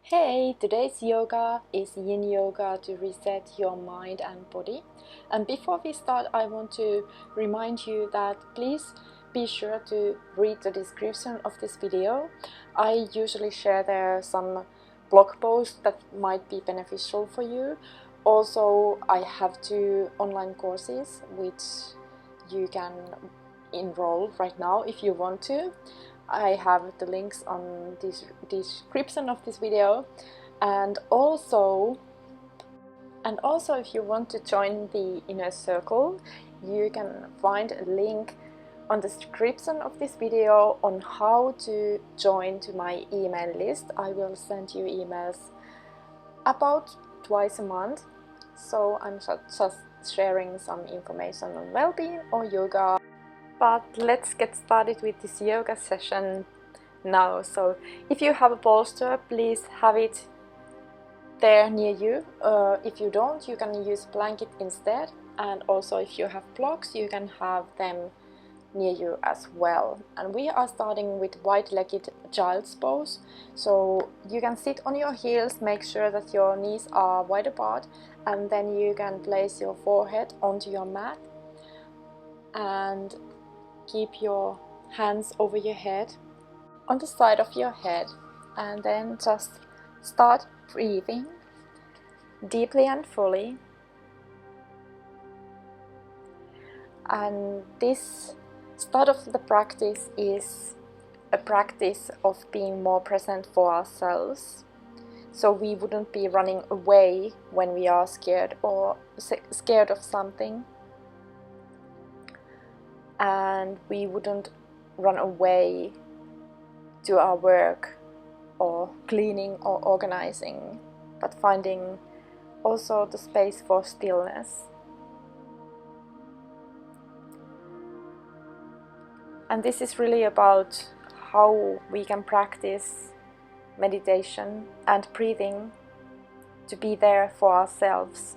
Hey, today's yoga is Yin Yoga to reset your mind and body. And before we start, I want to remind you that please be sure to read the description of this video. I usually share there some blog posts that might be beneficial for you. Also, I have 2 online courses which you can enroll right now if you want to. I have the links on this description of this video, and also if you want to join the inner circle, you can find a link on the description of this video on how to join to my email list. I will send you emails about twice a month, so I'm just sharing some information on well-being or yoga. But let's get started with this yoga session now. So if you have a bolster, please have it there near you. If you don't, you can use a blanket instead. And also if you have blocks, you can have them near you as well. And we are starting with wide-legged child's pose. So you can sit on your heels, make sure that your knees are wide apart, and then you can place your forehead onto your mat and keep your hands over your head, on the side of your head, and then just start breathing deeply and fully. And this start of the practice is a practice of being more present for ourselves, so we wouldn't be running away when we are scared or scared of something. And we wouldn't run away to our work or cleaning or organizing, but finding also the space for stillness. And this is really about how we can practice meditation and breathing to be there for ourselves,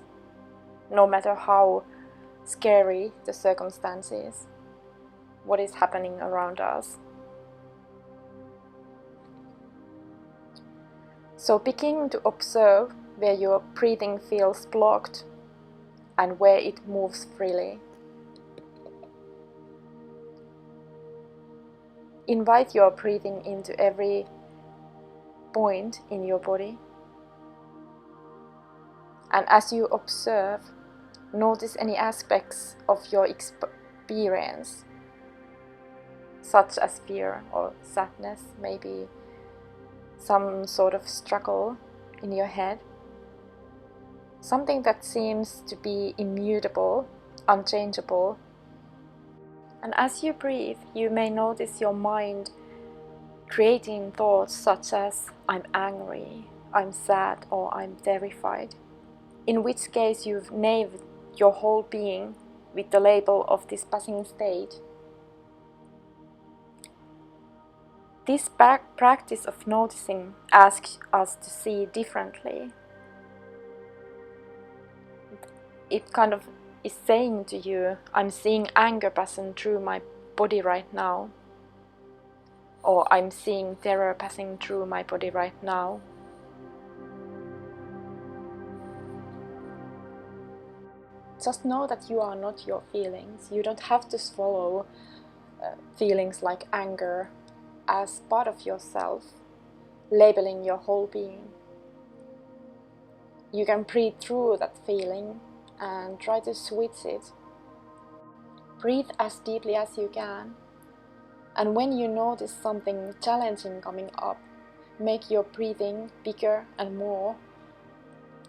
no matter how scary the circumstances, what is happening around us. So begin to observe where your breathing feels blocked and where it moves freely. Invite your breathing into every point in your body. And as you observe, notice any aspects of your experience, such as fear or sadness, maybe some sort of struggle in your head, something that seems to be immutable, unchangeable. And as you breathe, you may notice your mind creating thoughts such as I'm angry, I'm sad, or I'm terrified, in which case you've named your whole being with the label of this passing state. This practice of noticing asks us to see differently. It kind of is saying to you, I'm seeing anger passing through my body right now, or I'm seeing terror passing through my body right now. Just know that you are not your feelings. You don't have to swallow feelings like anger as part of yourself, labeling your whole being. You can breathe through that feeling and try to switch it. Breathe as deeply as you can. And when you notice something challenging coming up, make your breathing bigger and more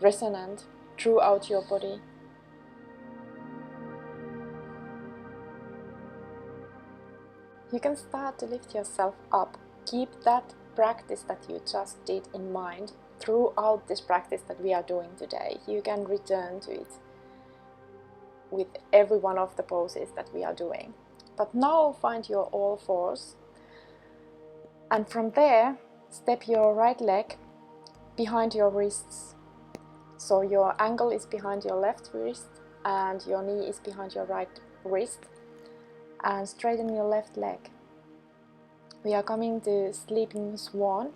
resonant throughout your body. You can start to lift yourself up. Keep that practice that you just did in mind throughout this practice that we are doing today. You can return to it with every one of the poses that we are doing. But now find your all fours, and from there step your right leg behind your wrists. So your ankle is behind your left wrist and your knee is behind your right wrist, and straighten your left leg. We are coming to sleeping swan.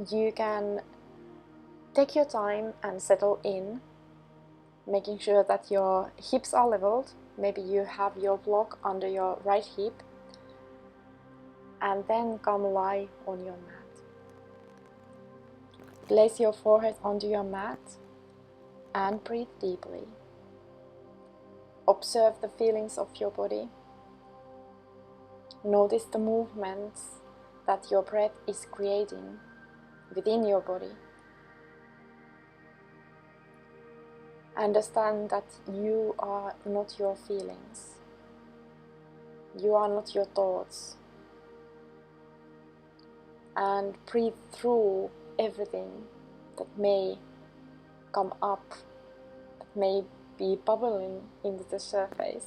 You can take your time and settle in, making sure that your hips are leveled. Maybe you have your block under your right hip, and then come lie on your mat. Place your forehead onto your mat and breathe deeply. Observe the feelings of your body. Notice the movements that your breath is creating within your body. Understand that you are not your feelings. You are not your thoughts. And breathe through everything that may come up, that may be bubbling into the surface.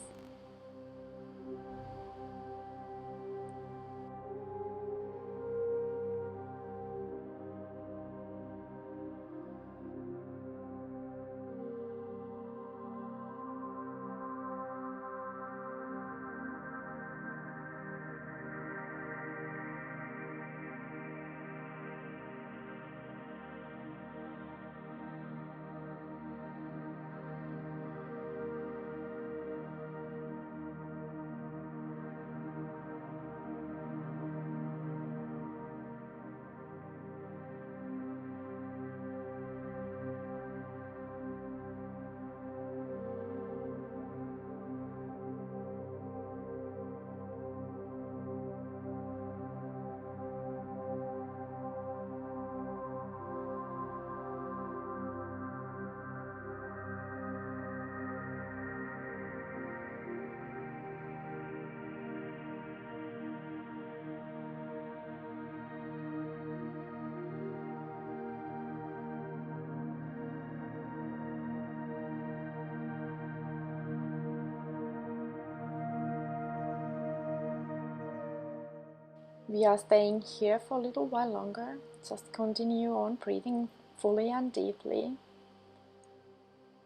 We are staying here for a little while longer. Just continue on breathing fully and deeply,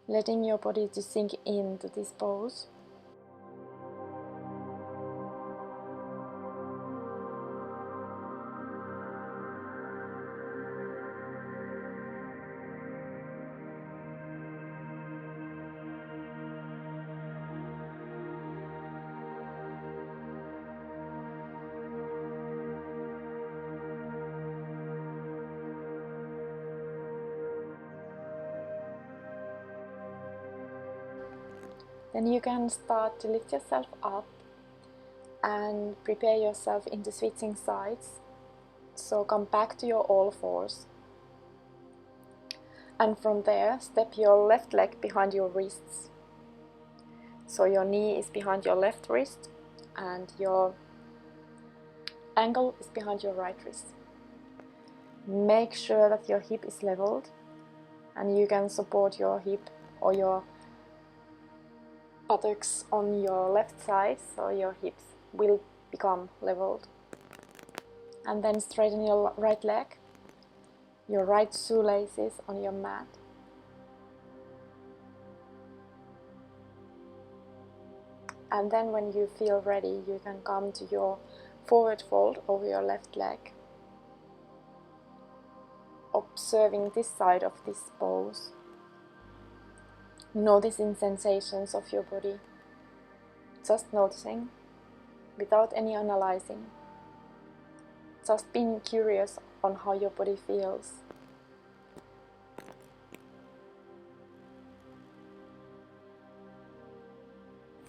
letting your body to sink into this pose. Then you can start to lift yourself up and prepare yourself into switching sides. So come back to your all fours. And from there, step your left leg behind your wrists. So your knee is behind your left wrist and your ankle is behind your right wrist. Make sure that your hip is leveled and you can support your hip or your buttocks on your left side, so your hips will become leveled. And then straighten your right leg, your right shoelaces on your mat. And then when you feel ready, you can come to your forward fold over your left leg, observing this side of this pose. Noticing sensations of your body, just noticing without any analyzing, just being curious on how your body feels.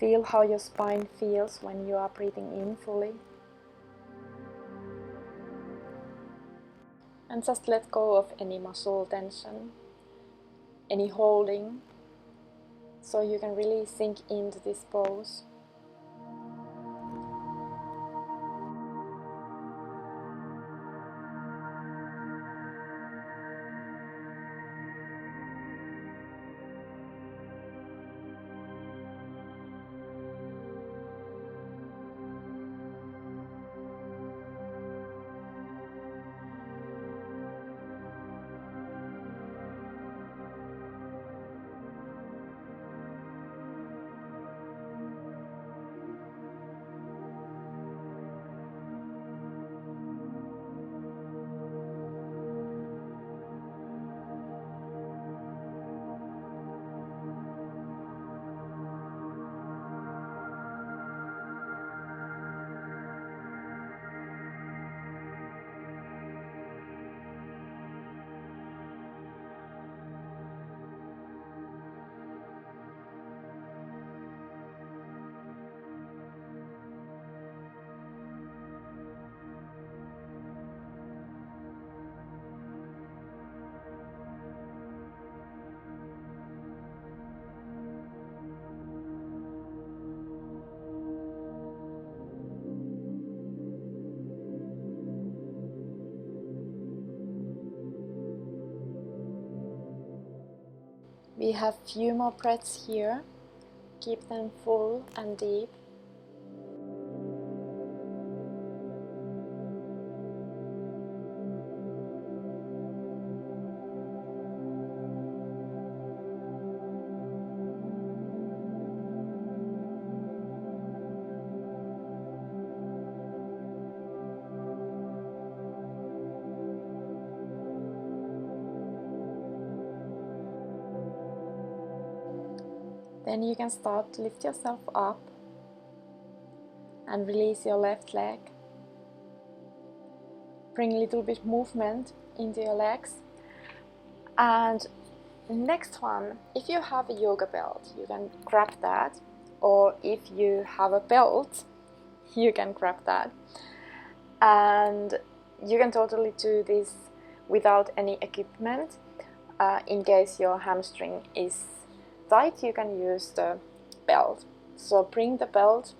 Feel how your spine feels when you are breathing in fully. And just let go of any muscle tension, any holding, so you can really sink into this pose. We have few more breaths here. Keep them full and deep. Then you can start to lift yourself up and release your left leg. Bring a little bit movement into your legs. And next one, if you have a yoga belt, you can grab that. Or if you have a belt, you can grab that. And you can totally do this without any equipment. In case your hamstring is tight, you can use the belt. So bring the belt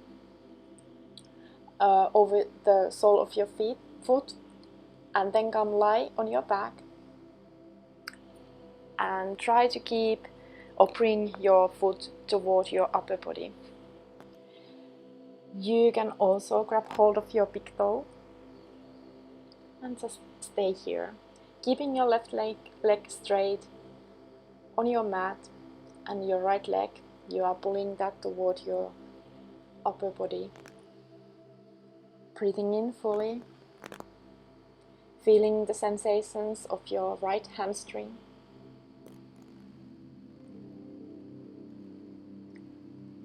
over the sole of your foot, and then come lie on your back and try to keep or bring your foot toward your upper body. You can also grab hold of your big toe and just stay here, keeping your left leg straight on your mat, and your right leg, you are pulling that toward your upper body. Breathing in fully, feeling the sensations of your right hamstring.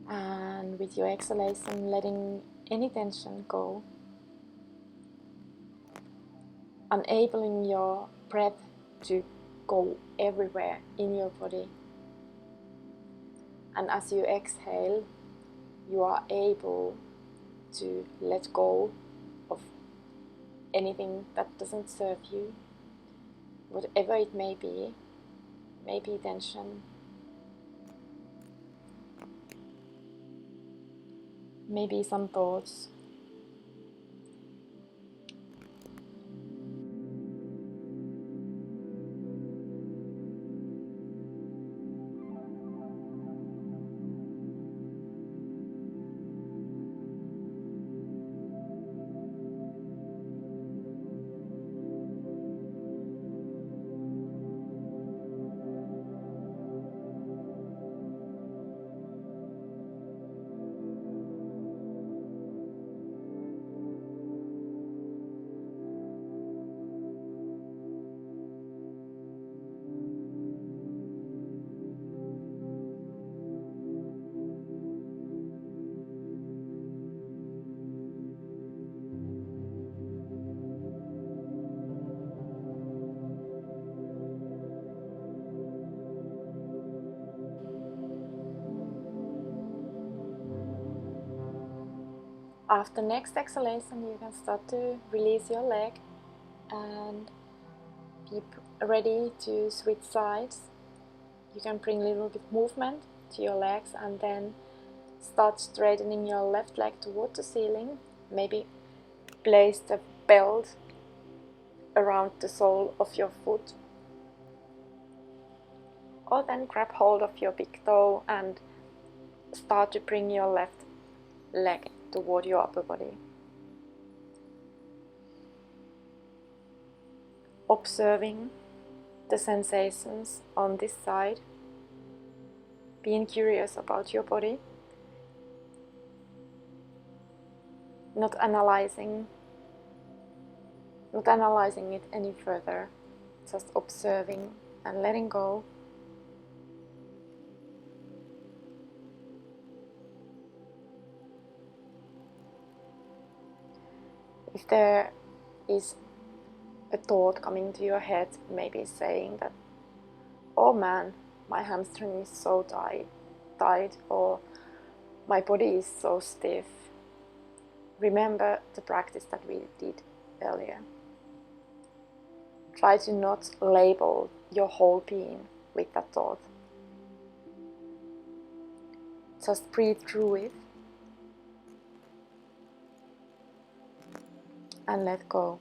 And with your exhalation, letting any tension go. Enabling your breath to go everywhere in your body. And as you exhale, you are able to let go of anything that doesn't serve you, whatever it may be tension, maybe some thoughts. After next exhalation, you can start to release your leg and be ready to switch sides. You can bring a little bit movement to your legs and then start straightening your left leg toward the ceiling. Maybe place the belt around the sole of your foot. Or then grab hold of your big toe and start to bring your left leg toward your upper body. Observing the sensations on this side, being curious about your body, not analyzing it any further, just observing and letting go. If there is a thought coming to your head, maybe saying that, oh man, my hamstring is so tight, or my body is so stiff, remember the practice that we did earlier. Try to not label your whole being with that thought. Just breathe through it and let go.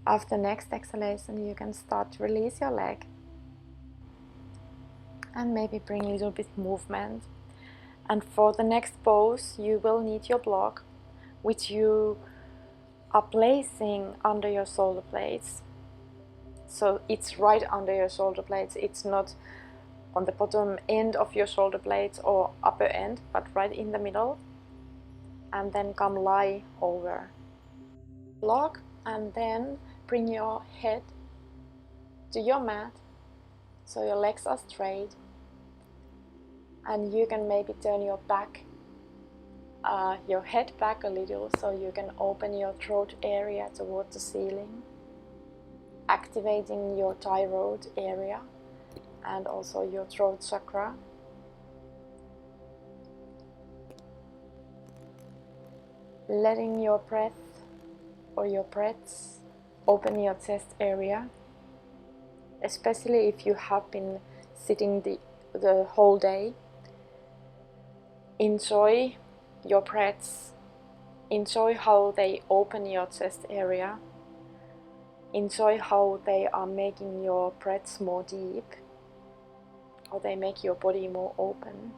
After next exhalation, you can start to release your leg and maybe bring a little bit movement. And for the next pose, you will need your block, which you are placing under your shoulder blades. So it's right under your shoulder blades. It's not on the bottom end of your shoulder blades or upper end, but right in the middle. And then come lie over. Block, and then bring your head to your mat so your legs are straight. And you can maybe turn your back, your head back a little, so you can open your throat area towards the ceiling, activating your thyroid area and also your throat chakra. Letting your breath or your breaths open your chest area, especially if you have been sitting the whole day. Enjoy your breaths. Enjoy how they open your chest area. Enjoy how they are making your breaths more deep, how they make your body more open.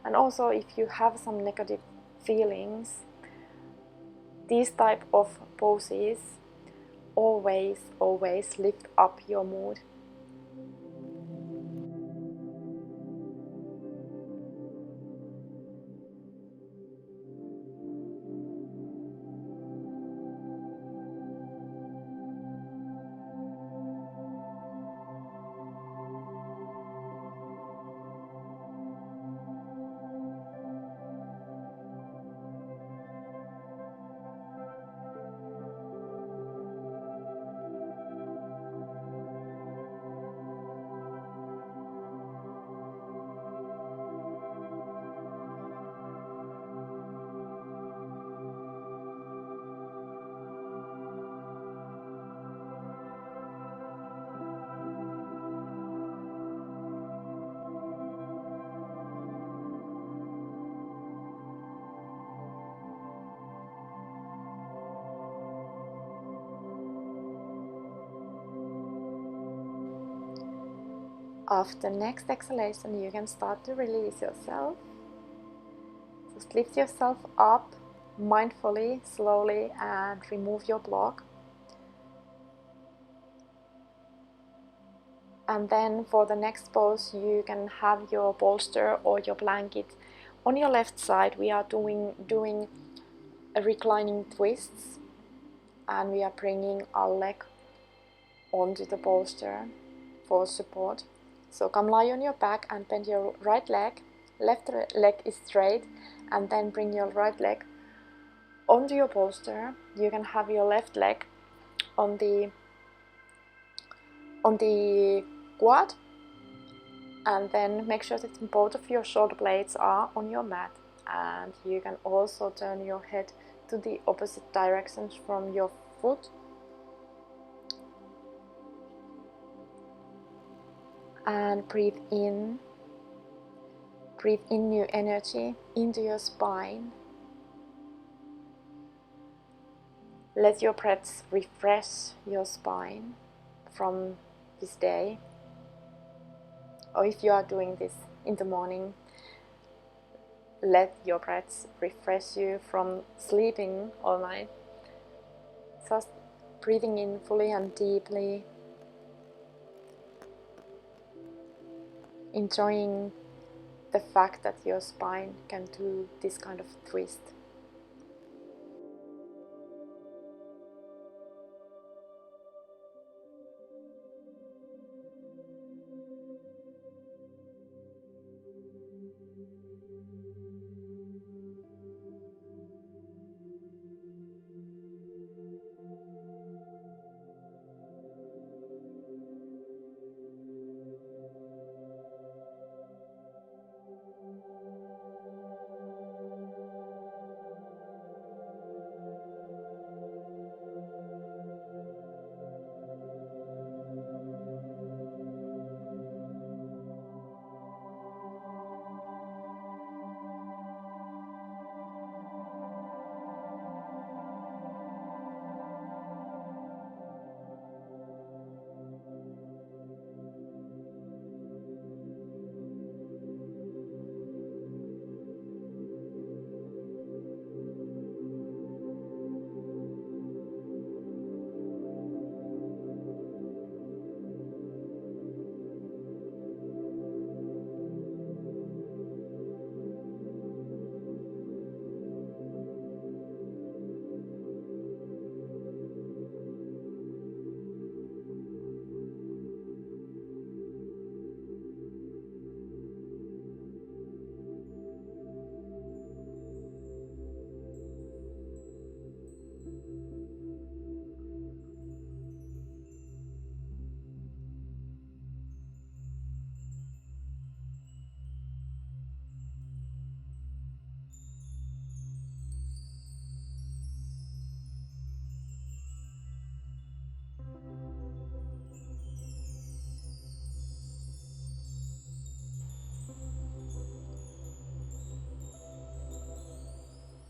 And also, if you have some negative feelings, these type of poses always lift up your mood. After next exhalation, you can start to release yourself. Just lift yourself up mindfully, slowly, and remove your block. And then for the next pose, you can have your bolster or your blanket on your left side. We are doing a reclining twists, and we are bringing our leg onto the bolster for support. So come lie on your back and bend your right leg. Left leg is straight, and then bring your right leg onto your bolster. You can have your left leg on the quad, and then make sure that both of your shoulder blades are on your mat. And you can also turn your head to the opposite directions from your foot. And breathe in new energy into your spine. Let your breaths refresh your spine from this day. Or if you are doing this in the morning, let your breaths refresh you from sleeping all night. Just breathing in fully and deeply, enjoying the fact that your spine can do this kind of twist.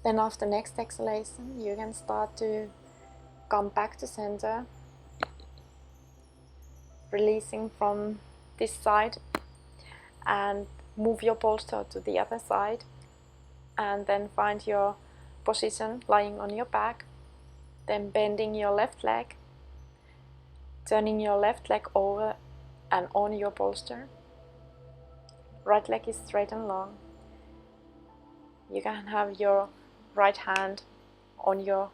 Then after next exhalation, you can start to come back to center, releasing from this side, and move your bolster to the other side, and then find your position lying on your back. Then bending your left leg, turning your left leg over and on your bolster. Right leg is straight and long. You can have your right hand on your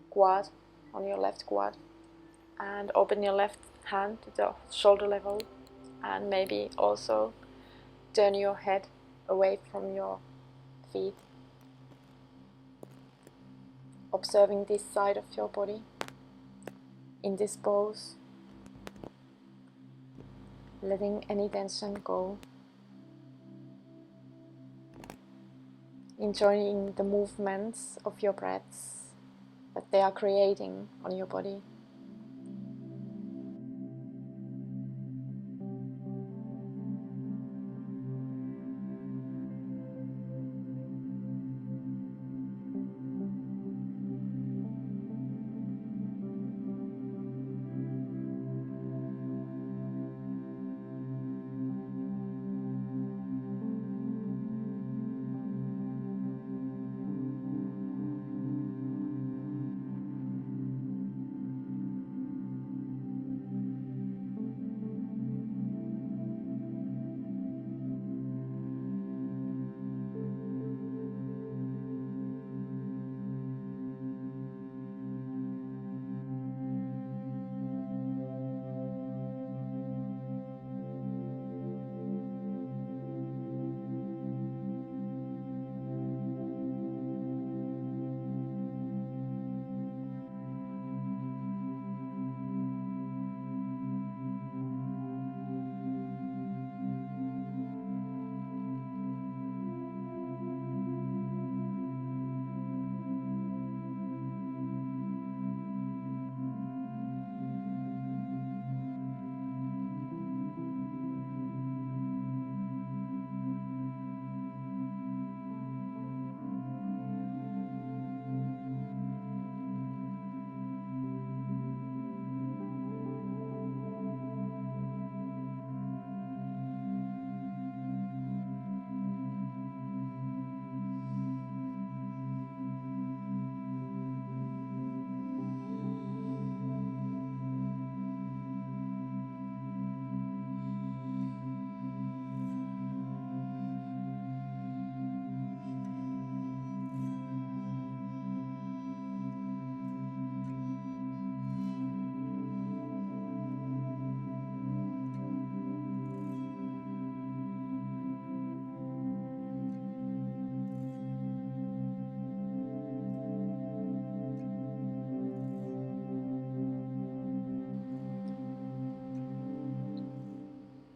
quad, on your left quad, and open your left hand to the shoulder level, and maybe also turn your head away from your feet, observing this side of your body in this pose, letting any tension go, enjoying the movements of your breaths that they are creating on your body.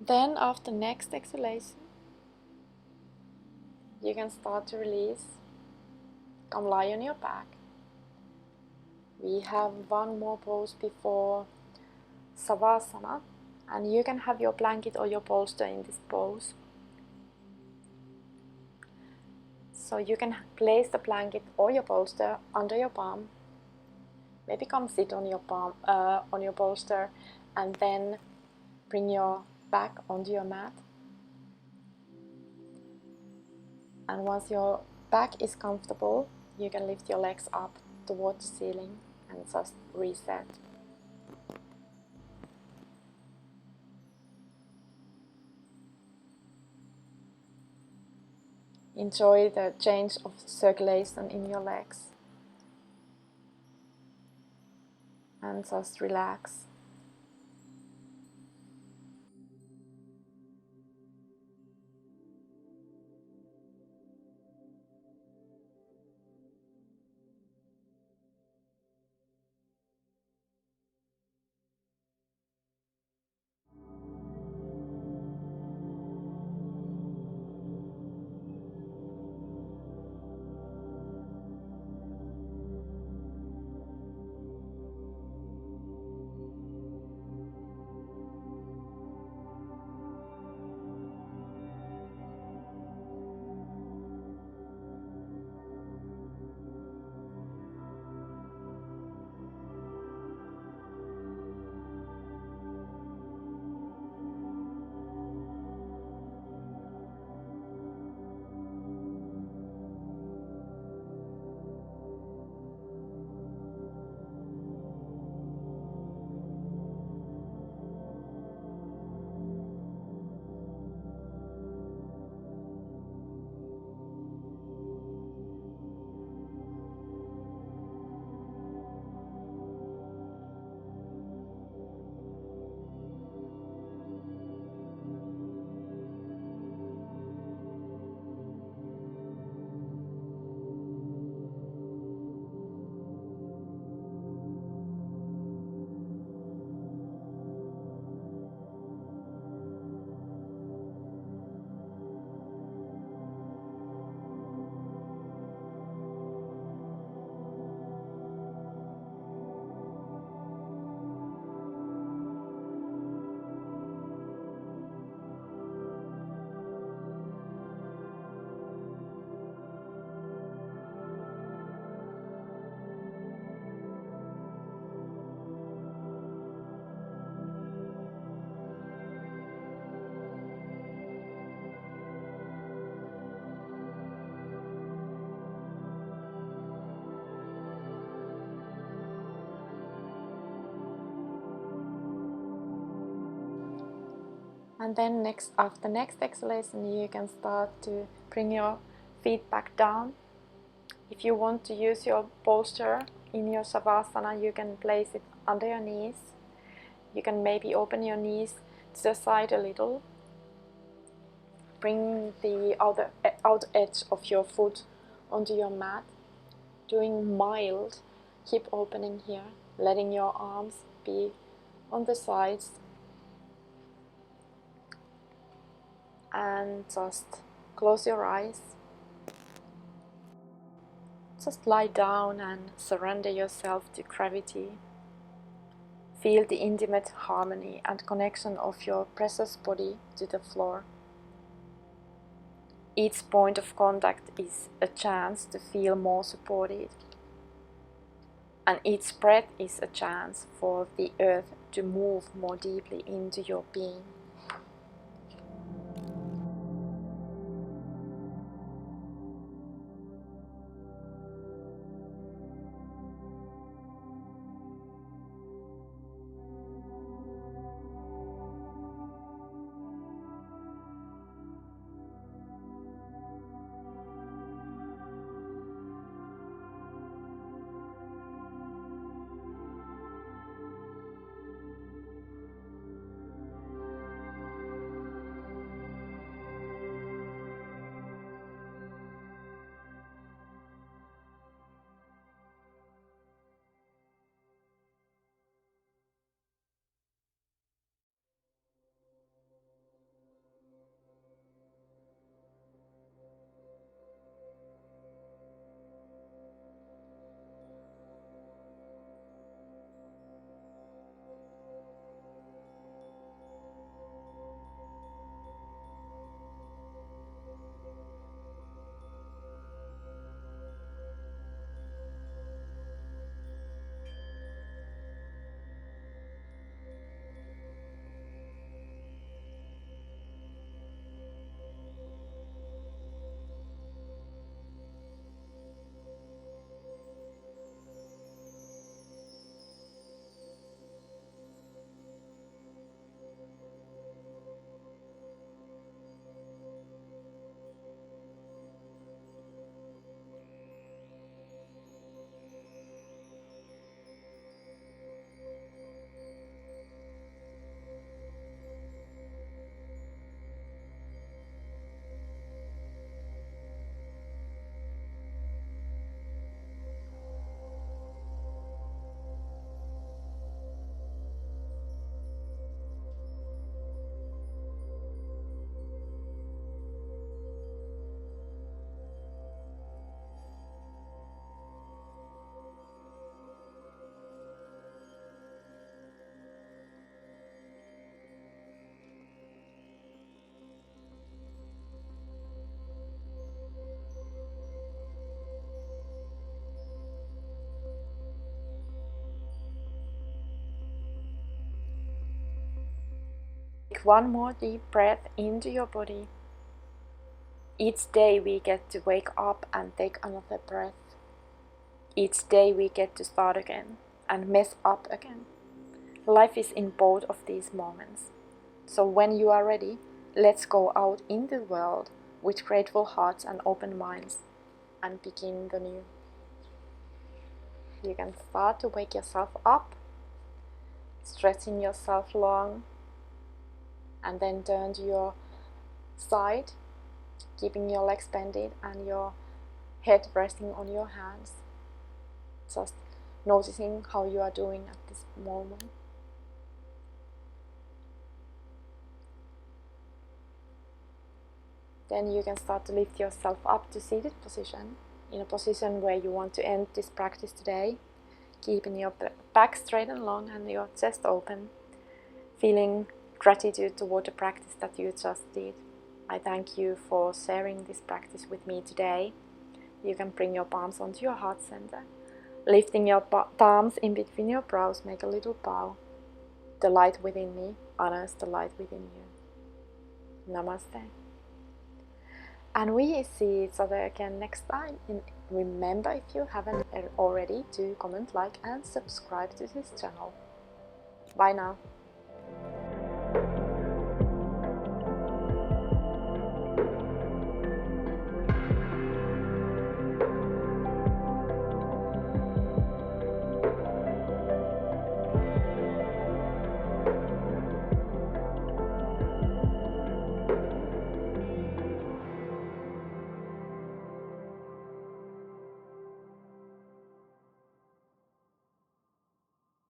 Then after next exhalation, you can start to release. Come lie on your back. We have one more pose before Savasana, and you can have your blanket or your bolster in this pose. So you can place the blanket or your bolster under your palm. Maybe come sit on your palm, on your bolster, and then bring your back onto your mat. And once your back is comfortable, you can lift your legs up towards the ceiling and just reset. Enjoy the change of circulation in your legs and just relax. And then after next exhalation, you can start to bring your feet back down. If you want to use your bolster in your Savasana, you can place it under your knees. You can maybe open your knees to the side a little. Bring the outer edge of your foot onto your mat. Doing mild hip opening here. Letting your arms be on the sides. And just close your eyes. Just lie down and surrender yourself to gravity. Feel the intimate harmony and connection of your precious body to the floor. Each point of contact is a chance to feel more supported. And each breath is a chance for the earth to move more deeply into your being. Take one more deep breath into your body. Each day we get to wake up and take another breath. Each day we get to start again and mess up again. Life is in both of these moments. So when you are ready, let's go out in the world with grateful hearts and open minds and begin the new. You can start to wake yourself up, stretching yourself long, and then turn to your side, keeping your legs bended and your head resting on your hands. Just noticing how you are doing at this moment. Then you can start to lift yourself up to seated position, in a position where you want to end this practice today, keeping your back straight and long and your chest open, feeling gratitude toward the practice that you just did. I thank you for sharing this practice with me today. You can bring your palms onto your heart center, lifting your palms in between your brows, make a little bow. The light within me honors the light within you. Namaste. And we see each other again next time. And remember, if you haven't already, to comment, like and subscribe to this channel. Bye now.